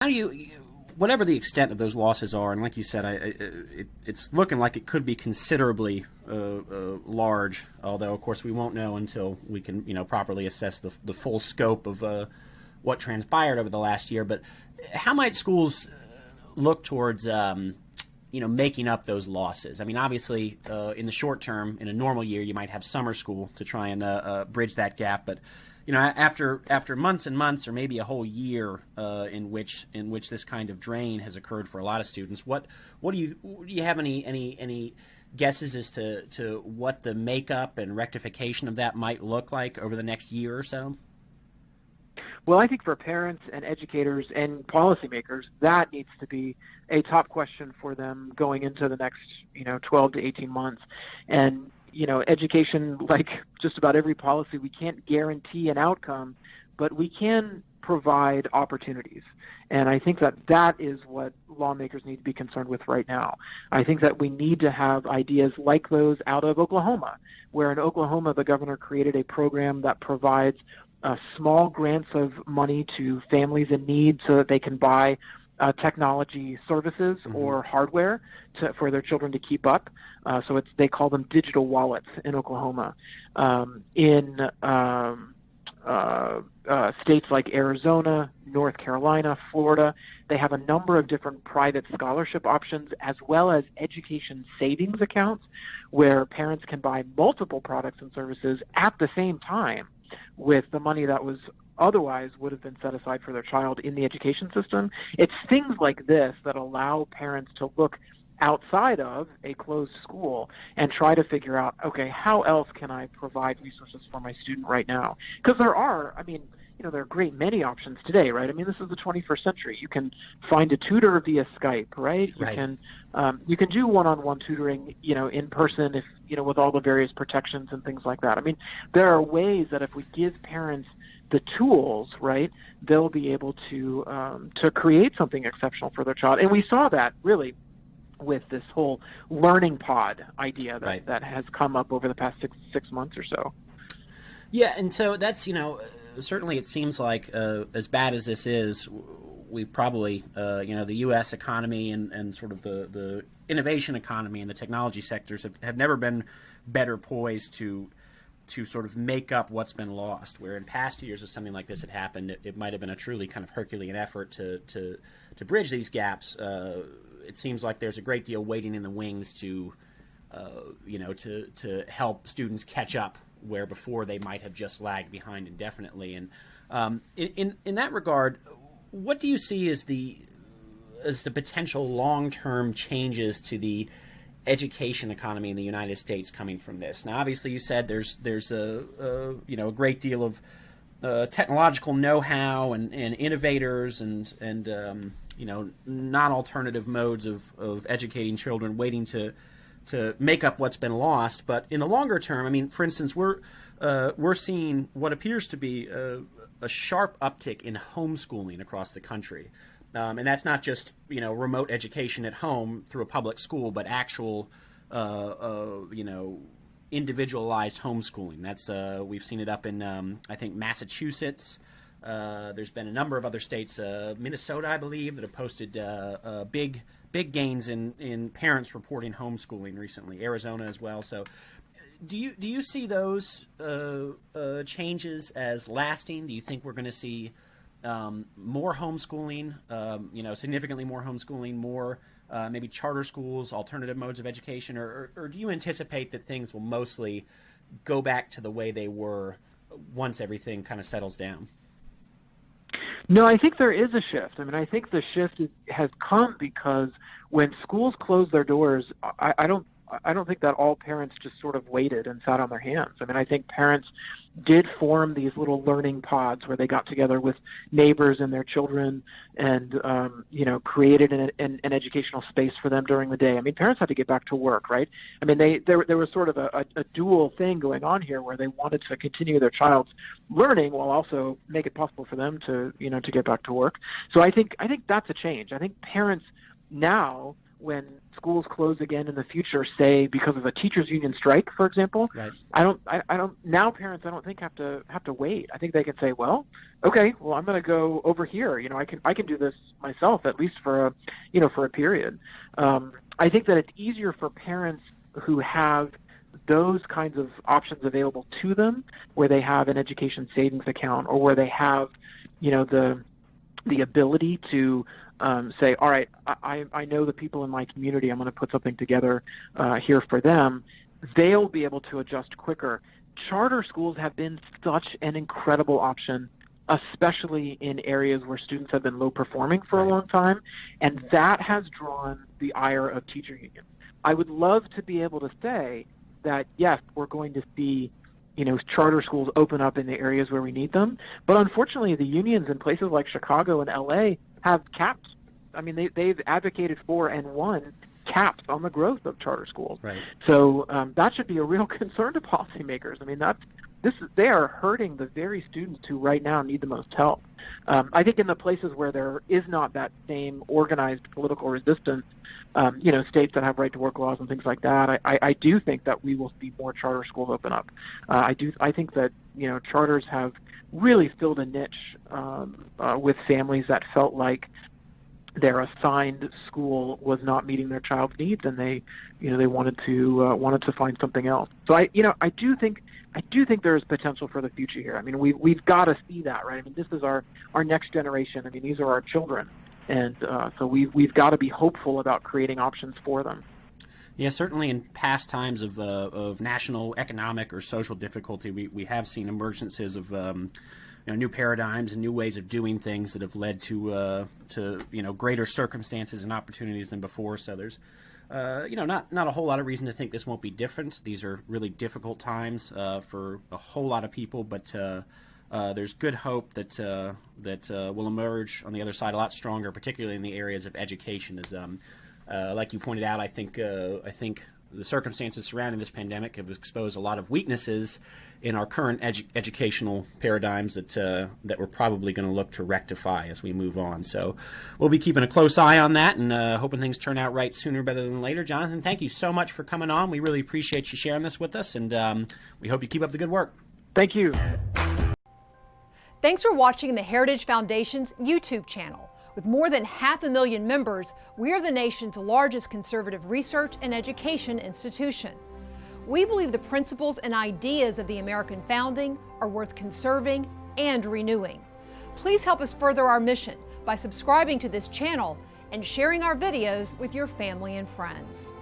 How do whatever the extent of those losses are, and like you said, it's looking like it could be considerably large. Although, of course, we won't know until we can, properly assess the full scope of what transpired over the last year. But how might schools look towards, making up those losses? I mean, obviously, in the short term, in a normal year, you might have summer school to try and bridge that gap, but after months and months, or maybe a whole year in which this kind of drain has occurred for a lot of students, what do you have any guesses as to what the makeup and rectification of that might look like over the next year or so? Well, I think for parents and educators and policymakers, that needs to be a top question for them going into the next 12 to 18 months. And education, like just about every policy, we can't guarantee an outcome, but we can provide opportunities. And I think that is what lawmakers need to be concerned with right now. I think that we need to have ideas like those out of Oklahoma, where in Oklahoma, the governor created a program that provides small grants of money to families in need so that they can buy technology services or hardware for their children to keep up. So they call them digital wallets in Oklahoma. In states like Arizona, North Carolina, Florida, they have a number of different private scholarship options as well as education savings accounts where parents can buy multiple products and services at the same time with the money that was otherwise would have been set aside for their child in the education system. It's things like this that allow parents to look outside of a closed school and try to figure out, okay, how else can I provide resources for my student right now? Because there are a great many options today, right? I mean, this is the 21st century. You can find a tutor via Skype, right? You can do one-on-one tutoring, in person if, with all the various protections and things like that. I mean, there are ways that if we give parents the tools, right, they'll be able to create something exceptional for their child. And we saw that really with this whole learning pod idea that has come up over the past six months or so. Yeah, and so that's, certainly it seems like as bad as this is, we've probably, the U.S. economy and sort of the innovation economy and the technology sectors have never been better poised to sort of make up what's been lost, where in past years if something like this had happened, it might have been a truly kind of Herculean effort to bridge these gaps. It seems like there's a great deal waiting in the wings to help students catch up where before they might have just lagged behind indefinitely. And in that regard, what do you see as the potential long-term changes to the education economy in the United States coming from this? Now, obviously, you said there's a great deal of technological know-how and innovators and non-alternative modes of educating children waiting to make up what's been lost. But in the longer term, I mean, for instance, we're seeing what appears to be a sharp uptick in homeschooling across the country. And that's not just, remote education at home through a public school, but actual, individualized homeschooling. That's we've seen it up in, I think, Massachusetts. There's been a number of other states, Minnesota, I believe, that have posted big gains in parents reporting homeschooling recently. Arizona as well. So, do you see those changes as lasting? Do you think we're going to see more homeschooling, significantly more homeschooling, more maybe charter schools, alternative modes of education, or do you anticipate that things will mostly go back to the way they were once everything kind of settles down? No, I think there is a shift. I mean, I think the shift has come because when schools closed their doors, I don't think that all parents just sort of waited and sat on their hands. I mean, I think parents did form these little learning pods where they got together with neighbors and their children and, created an educational space for them during the day. I mean, parents had to get back to work, right? I mean, there was sort of a dual thing going on here where they wanted to continue their child's learning while also make it possible for them to get back to work. So I think that's a change. I think parents now, when schools close again in the future, say because of a teachers union strike, for example, Right. I don't now parents I don't think have to wait. I think they can say, well, okay, well I'm going to go over here. I can do this myself, at least for a period. I think that it's easier for parents who have those kinds of options available to them, where they have an education savings account, or where they have, the ability to say, all right, I know the people in my community, I'm going to put something together here for them. They'll be able to adjust quicker. Charter schools have been such an incredible option, especially in areas where students have been low performing for a long time, and that has drawn the ire of teacher unions. I would love to be able to say that, yes, we're going to see charter schools open up in the areas where we need them. But unfortunately, the unions in places like Chicago and LA have capped. I mean, they've advocated for and won caps on the growth of charter schools. Right. So that should be a real concern to policymakers. I mean, they are hurting the very students who right now need the most help. I think in the places where there is not that same organized political resistance, states that have right to work laws and things like that, I do think that we will see more charter schools open up. I think that charters have really filled a niche with families that felt like their assigned school was not meeting their child's needs, and they wanted to find something else. So I do think there is potential for the future here. I mean, we've got to see that, right? I mean, this is our next generation. I mean, these are our children, and so we've got to be hopeful about creating options for them. Yeah, certainly in past times of national economic or social difficulty, we have seen emergences of new paradigms and new ways of doing things that have led to greater circumstances and opportunities than before. So there's not a whole lot of reason to think this won't be different. These are really difficult times for a whole lot of people, but there's good hope that will emerge on the other side a lot stronger, particularly in the areas of education. As like you pointed out, I think the circumstances surrounding this pandemic have exposed a lot of weaknesses in our current educational paradigms that we're probably going to look to rectify as we move on. So we'll be keeping a close eye on that and hoping things turn out right sooner rather than later. Jonathan, thank you so much for coming on. We really appreciate you sharing this with us, and we hope you keep up the good work. Thank you. Thanks for watching the Heritage Foundation's YouTube channel. With more than 500,000 members, we are the nation's largest conservative research and education institution. We believe the principles and ideas of the American founding are worth conserving and renewing. Please help us further our mission by subscribing to this channel and sharing our videos with your family and friends.